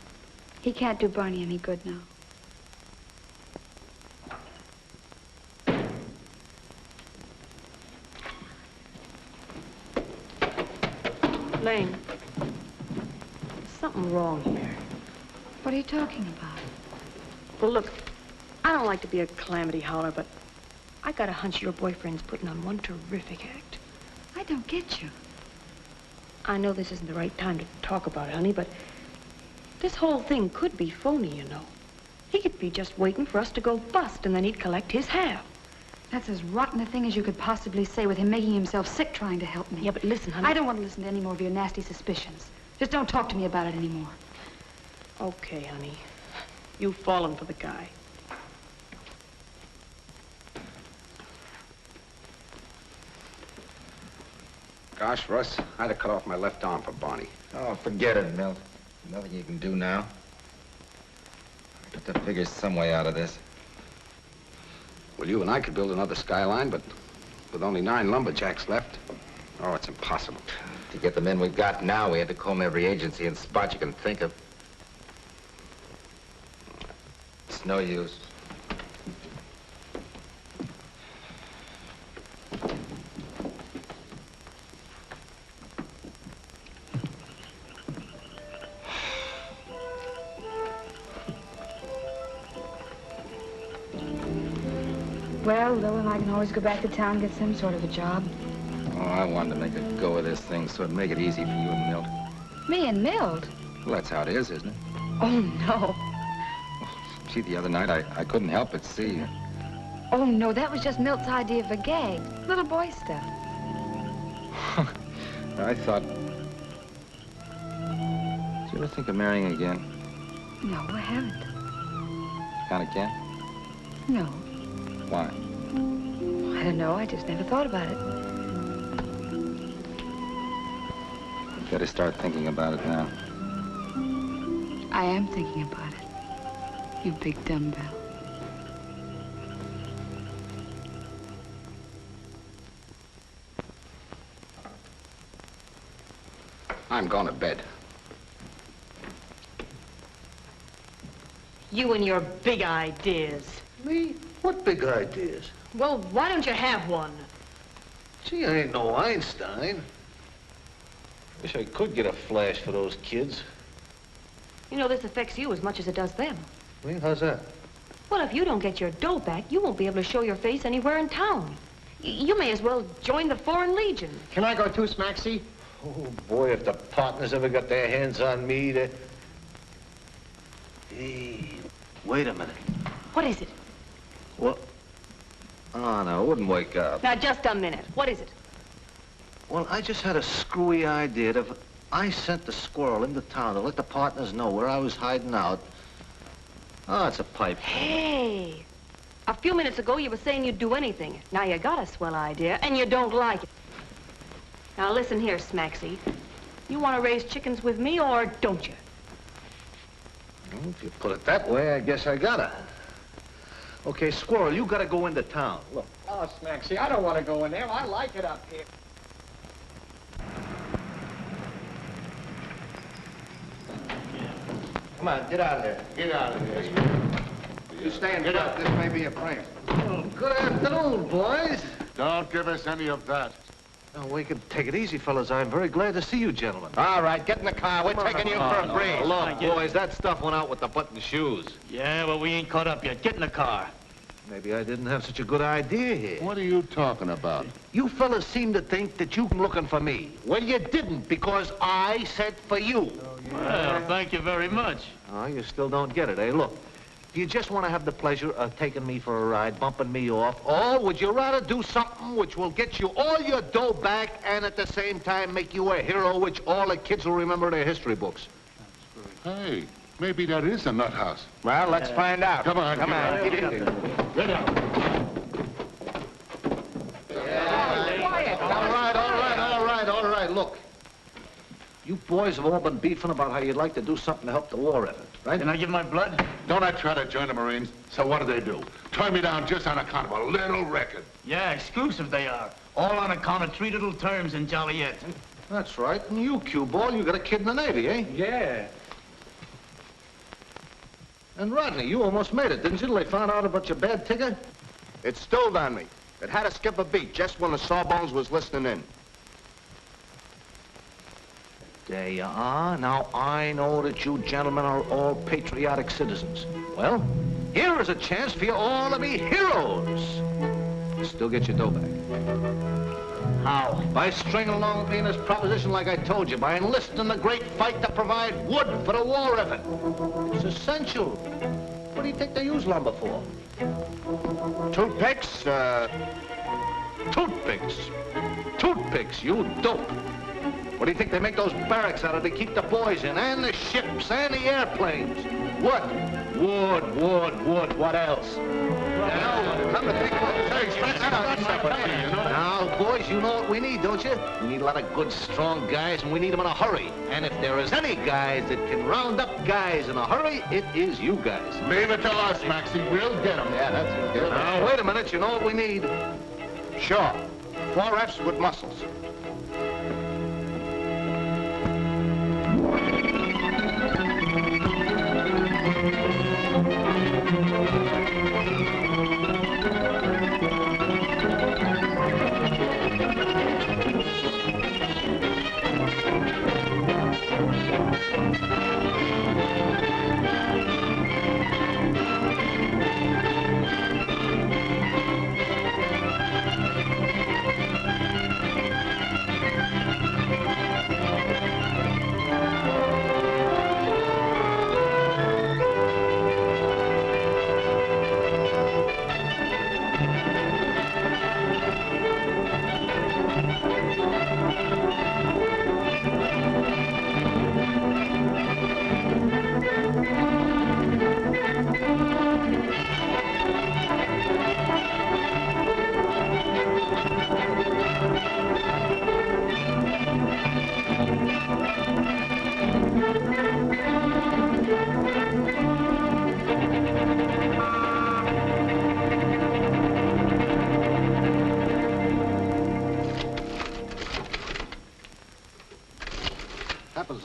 He can't do Barney any good now. Elaine, there's something wrong here. What are you talking about? Well, look, I don't like to be a calamity howler, but I got a hunch your boyfriend's putting on one terrific act. I don't get you. I know this isn't the right time to talk about it, honey, but this whole thing could be phony, you know. He could be just waiting for us to go bust, and then he'd collect his half. That's as rotten a thing as you could possibly say, with him making himself sick trying to help me. Yeah, but listen, honey. I don't want to listen to any more of your nasty suspicions. Just don't talk to me about it anymore. Okay, honey. You've fallen for the guy. Gosh, Russ, I'd have cut off my left arm for Barney. Oh, forget it, Milt. Nothing you can do now. I got to figure some way out of this. Well, you and I could build another skyline, but with only 9 lumberjacks left, oh, it's impossible. To get the men we've got now, we had to comb every agency and spot you can think of. It's no use. Well, Lil and I can always go back to town and get some sort of a job. Oh, I wanted to make a go of this thing so it'd make it easy for you and Milt. Me and Milt? Well, that's how it is, isn't it? Oh, no. See, the other night, I couldn't help but see. Oh, no, that was just Milt's idea of a gag. Little boy stuff. I thought... Did you ever think of marrying again? No, I haven't. Kinda can't? No. Why? I don't know. I just never thought about it. You better start thinking about it now. I am thinking about it. You big dumbbell. I'm going to bed. You and your big ideas. Me? What big ideas? Well, why don't you have one? Gee, I ain't no Einstein. Wish I could get a flash for those kids. You know, this affects you as much as it does them. I mean, how's that? Well, if you don't get your dough back, you won't be able to show your face anywhere in town. You may as well join the Foreign Legion. Can I go too, Smaxy? Oh, boy, if the partners ever got their hands on me, they... Hey, wait a minute. What is it? What? Oh, no, it wouldn't wake up. Now, just a minute. What is it? Well, I just had a screwy idea that if I sent the squirrel into town to let the partners know where I was hiding out. Oh, it's a pipe. Hey, a few minutes ago you were saying you'd do anything. Now you got a swell idea, and you don't like it. Now listen here, Smaxy. You want to raise chickens with me, or don't you? Well, if you put it that way, I guess I gotta. Okay, Squirrel, you gotta go into town. Look. Oh, Smaxy, I don't want to go in there. I like it up here. Come on, get out of there. Get out of there. You stay in front. This may be a prank. Oh, good afternoon, boys. Don't give us any of that. No, we can take it easy, fellas. I'm very glad to see you, gentlemen. All right, get in the car. We're taking you for a breeze. Look, boys, that stuff went out with the button shoes. Yeah, but we ain't caught up yet. Get in the car. Maybe I didn't have such a good idea here. What are you talking about? You fellas seem to think that you're looking for me. Well, you didn't, because I sent for you. Well, thank you very much. Oh, you still don't get it, eh? Look, do you just want to have the pleasure of taking me for a ride, bumping me off, or would you rather do something which will get you all your dough back and at the same time make you a hero which all the kids will remember in their history books? Hey, maybe that is a nut house. Well, let's find out. Come on. Come on. Get in. Get out. Quiet. All right. Look, You boys have all been beefing about how you'd like to do something to help the war effort, right? Can I give my blood? Don't I try to join the Marines? So what do? Turn me down just on account of a little record. Yeah, exclusive they are. All on account of 3 little terms in Joliet. That's right. And you, cue ball, you got a kid in the Navy, eh? Yeah. And Rodney, you almost made it, didn't you, till they found out about your bad ticker? It stilled on me. It had to skip a beat just when the Sawbones was listening in. There you are. Now, I know that you gentlemen are all patriotic citizens. Well, here is a chance for you all to be heroes. Still get your dough back. How? By stringing along with me in this proposition like I told you, by enlisting in the great fight to provide wood for the war effort. It's essential. What do you think they use lumber for? Toothpicks, Toothpicks. Toothpicks, you dope. What do you think they make those barracks out of to keep the boys in, and the ships, and the airplanes? What? Wood, wood, wood. What else? Come to think of it, Now, boys, you know what we need, don't you? We need a lot of good, strong guys, and we need them in a hurry. And if there is any guys that can round up guys in a hurry, it is you guys. Leave it to us, Maxie. We'll get them. Yeah, that's it. Now, wait a minute. You know what we need? Sure. 4 Fs with muscles.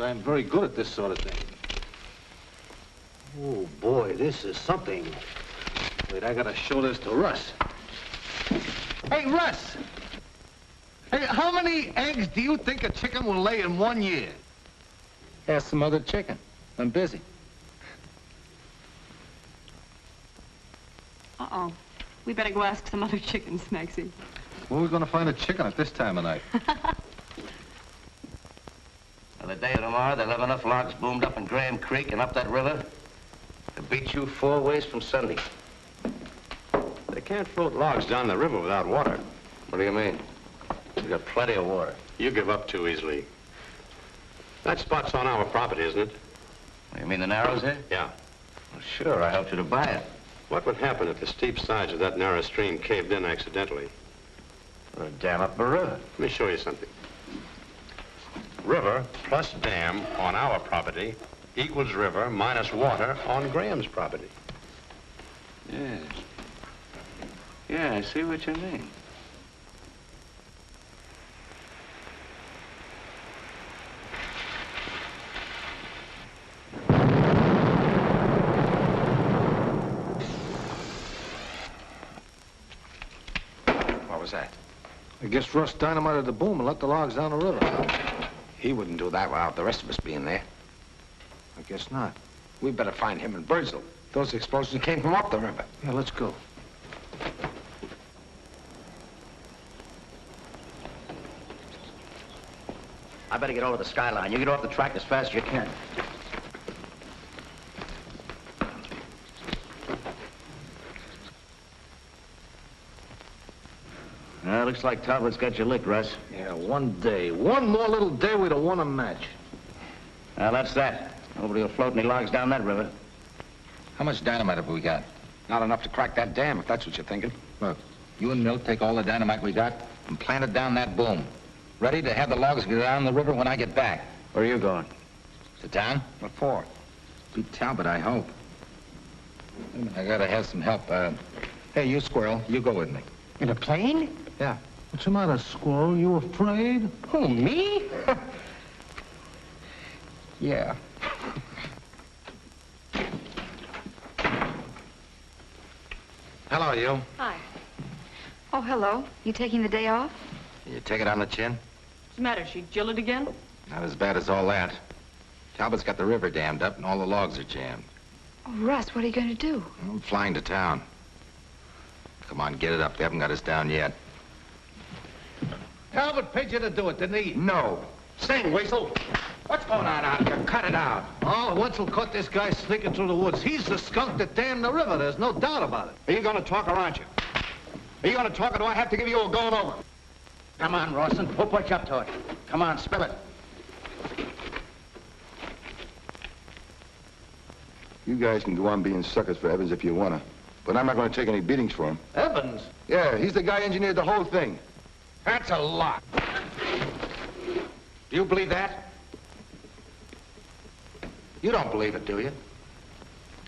I'm very good at this sort of thing. Oh, boy, this is something. Wait, I gotta show this to Russ. Hey, Russ! Hey, how many eggs do you think a chicken will lay in 1 year? Ask some other chicken. I'm busy. Uh-oh. We better go ask some other chickens, Maxie. Where are we gonna find a chicken at this time of night? Well, the day of tomorrow, they'll have enough logs boomed up in Graham Creek and up that river to beat you 4 ways from Sunday. They can't float logs down the river without water. What do you mean? We got plenty of water. You give up too easily. That spot's on our property, isn't it? You mean the Narrows here? Yeah. Well, sure, I helped you to buy it. What would happen if the steep sides of that narrow stream caved in accidentally? We'll dam up the river. Let me show you something. River plus dam on our property equals river minus water on Graham's property. Yes. Yeah, I see what you mean. What was that? I guess Russ dynamited the boom and let the logs down the river. He wouldn't do that without the rest of us being there. I guess not. We better find him in Birdsville. Those explosions came from up the river. Yeah, let's go. I better get over the skyline. You get off the track as fast as you can. Looks like Talbot's got you licked, Russ. Yeah, one day. One more little day, we'd have won a match. Well, that's that. Nobody will float any logs down that river. How much dynamite have we got? Not enough to crack that dam, if that's what you're thinking. Look, You and Milt take all the dynamite we got and plant it down that boom. Ready to have the logs go down the river when I get back. Where are you going? To town? What for? Beat Talbot, I hope. Wait a minute, I gotta have some help. Hey, you Squirrel, you go with me. In a plane? Yeah. What's the matter, Squirrel? You afraid? Who, me? Yeah. Hello, you. Hi. Oh, hello. You taking the day off? You take it on the chin? What's the matter? She jilted again? Not as bad as all that. Talbot's got the river dammed up and all the logs are jammed. Oh, Russ, what are you going to do? I'm flying to town. Come on, get it up. They haven't got us down yet. Talbot paid you to do it, didn't he? No. Sing, Weasel. What's going on out here? Cut it out. Oh, Wetzel caught this guy sneaking through the woods. He's the skunk that dammed the river. There's no doubt about it. Are you going to talk or aren't you? Are you going to talk or do I have to give you a going over? Come on, Rawson. We'll put you up to it. Come on, spill it. You guys can go on being suckers for Evans if you wanna, but I'm not gonna take any beatings for him. Evans? Yeah, he's the guy who engineered the whole thing. That's a lot. Do you believe that? You don't believe it, do you?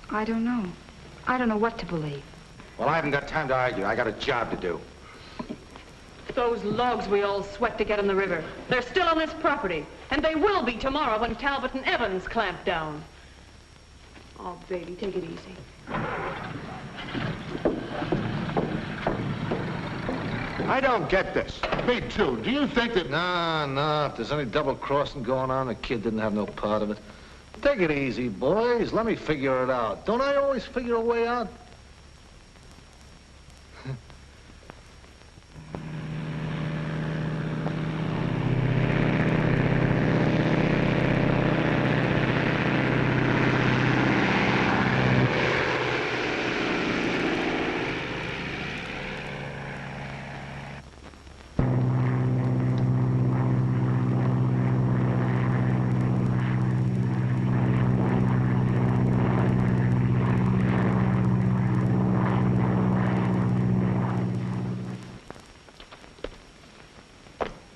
I don't know. I don't know what to believe. Well, I haven't got time to argue. I got a job to do. Those logs we all sweat to get in the river. They're still on this property. And they will be tomorrow when Talbot and Evans clamp down. Oh, baby, take it easy. I don't get this. Me too. Do you think that... Nah. If there's any double-crossing going on, the kid didn't have no part of it. Take it easy, boys. Let me figure it out. Don't I always figure a way out?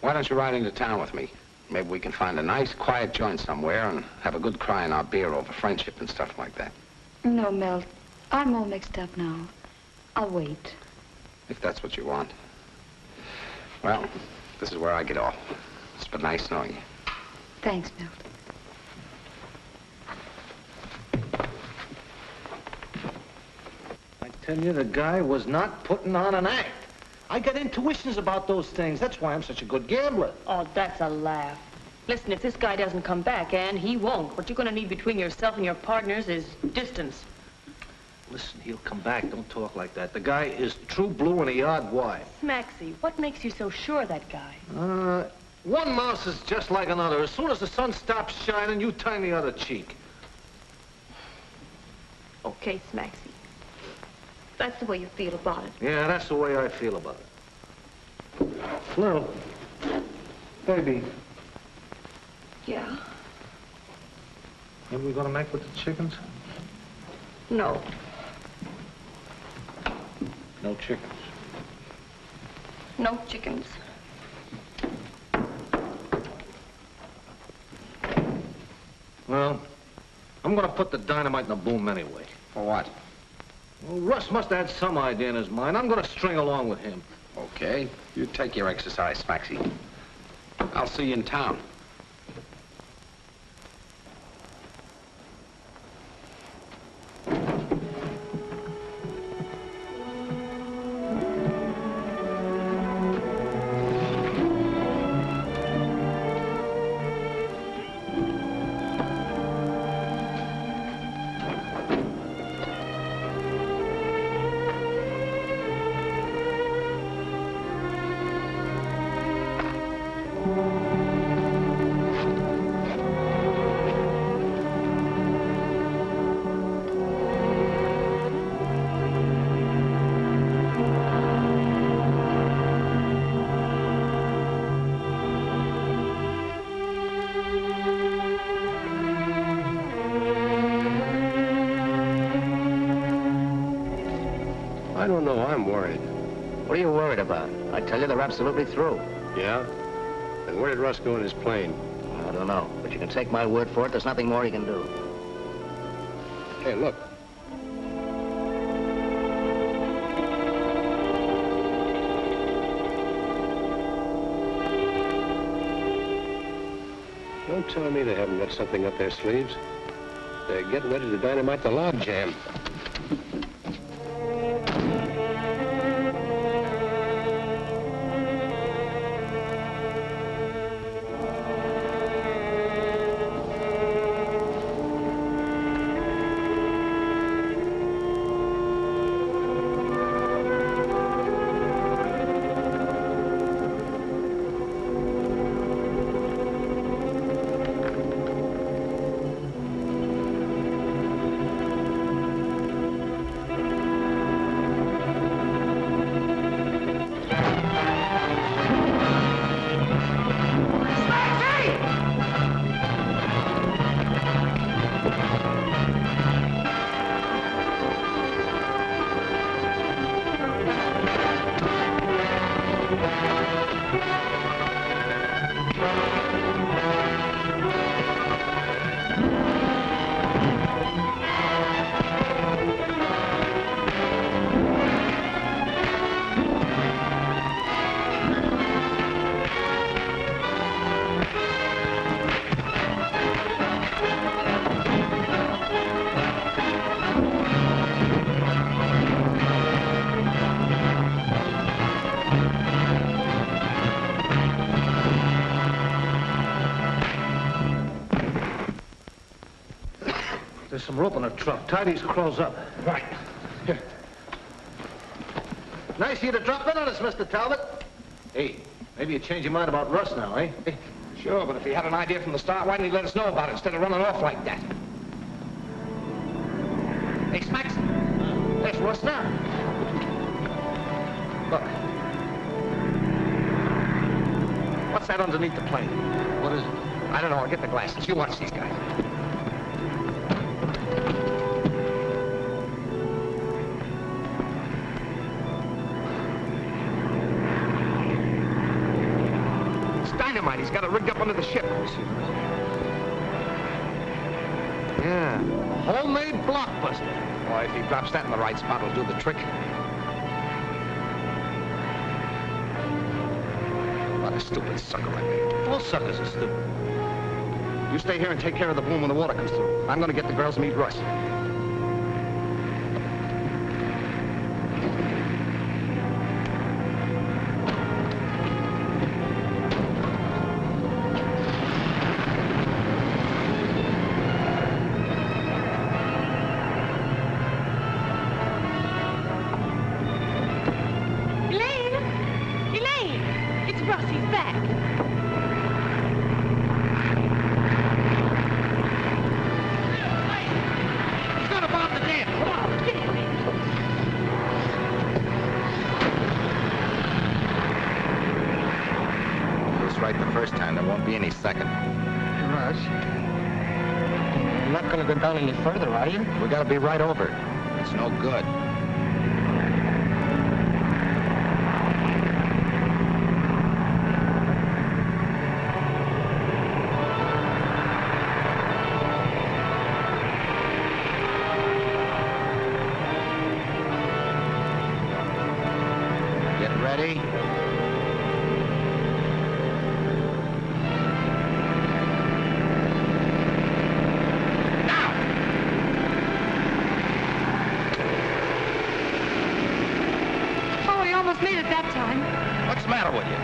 Why don't you ride into town with me? Maybe we can find a nice, quiet joint somewhere and have a good cry in our beer over friendship and stuff like that. No, Milt. I'm all mixed up now. I'll wait. If that's what you want. Well, this is where I get off. It's been nice knowing you. Thanks, Milt. I tell you, the guy was not putting on an act. I got intuitions about those things. That's why I'm such a good gambler. Oh, that's a laugh. Listen, if this guy doesn't come back, and he won't, what you're going to need between yourself and your partners is distance. Listen, he'll come back. Don't talk like that. The guy is true blue and a yard wide. Smaxy, what makes you so sure of that guy? One mouse is just like another. As soon as the sun stops shining, you turn the other cheek. Okay, Smaxy. That's the way you feel about it. Yeah, that's the way I feel about it. Lil, baby, Yeah? maybe we're gonna make with the chickens? No. No chickens. No chickens. Well, I'm gonna put the dynamite in the boom anyway. For what? Well, Russ must have had some idea in his mind. I'm gonna string along with him. Okay. You take your exercise, Smaxy. I'll see you in town. I don't know. I'm worried. What are you worried about? I tell you, they're absolutely through. Yeah? And where did Russ go in his plane? I don't know, but you can take my word for it. There's nothing more he can do. Hey, look. Don't tell me they haven't got something up their sleeves. They're getting ready to dynamite the log jam. There's some rope in the truck. Tie these crows up. Right. Here. Nice of you to drop in on us, Mr. Talbot. Hey, maybe you changed your mind about Russ now, eh? Hey. Sure, but if he had an idea from the start, why didn't he let us know about it instead of running off like that? Hey, Smacks. There's Russ now. Look. What's that underneath the plane? What is it? I don't know. I'll get the glasses. You watch these guys. It's dynamite. He's got it rigged up under the ship. Yeah, homemade blockbuster. Boy, if he drops that in the right spot, it'll do the trick. What a stupid sucker like me. All suckers are stupid. You stay here and take care of the boom when the water comes through. I'm gonna get the girls and meet Russ. Elaine, it's Russ. He's back. Right the first time. There won't be any second. Russ, you're not going to go down any further, are you? We got to be right over it. It's no good. Get ready. Made it that time. What's the matter with you?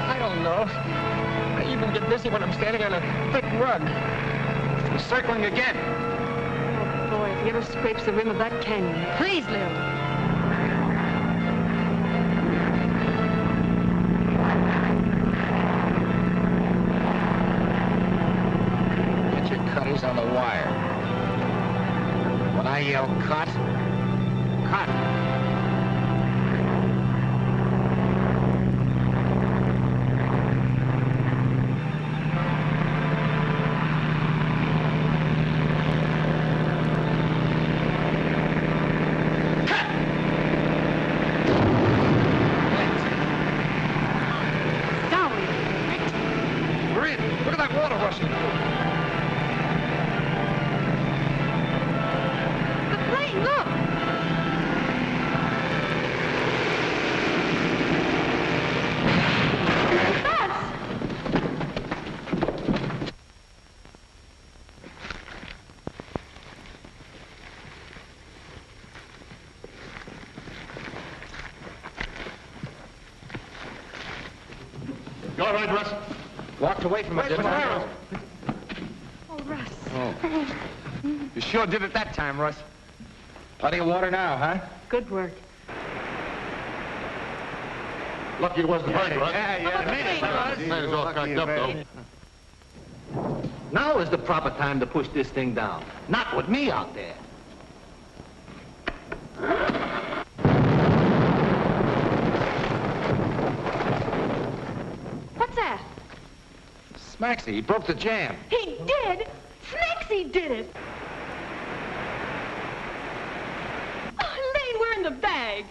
I don't know. I even get dizzy when I'm standing on a thick rug. We're circling again. Oh, boy, if he ever scrapes the rim of that canyon. Please, Lil. Get your cutters on the wire. When I yell cut, cut. You all right, Russ? Walked away from it, didn't I? Oh, Russ. Oh. You sure did it that time, Russ. Plenty of water now, huh? Good work. Lucky it wasn't hurt, Russ. Yeah. Man is all cocked up, though. Now is the proper time to push this thing down. Not with me out there. What's that? Smacksy, he broke the jam. He did? Snacksy did it. Oh, Elaine, we're in the bag.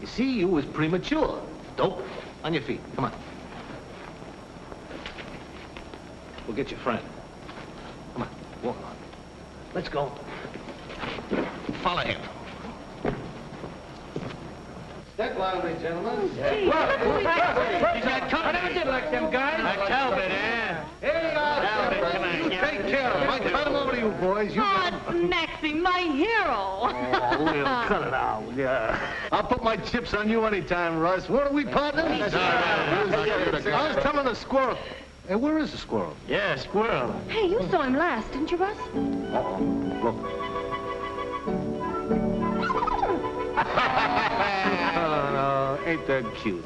You see, you was premature. Dope. On your feet. Come on. We'll get your friend. Come on. Walk on. Let's go. Follow him. Step lively, gentlemen. Gee, look who we got. He's got company. I never did like them guys. Talbot, eh? Here you are, Talbot, come on. Take care of him. I turn him over to you boys. You Oh, Snacksy, my hero. Oh, we'll cut it out, yeah. I'll put my chips on you anytime, Russ. What are we, partners? I was telling a squirrel. Hey, where is the squirrel? Yeah, squirrel. Hey, you saw him last, didn't you, Russ? Look. Oh, no, ain't that cute?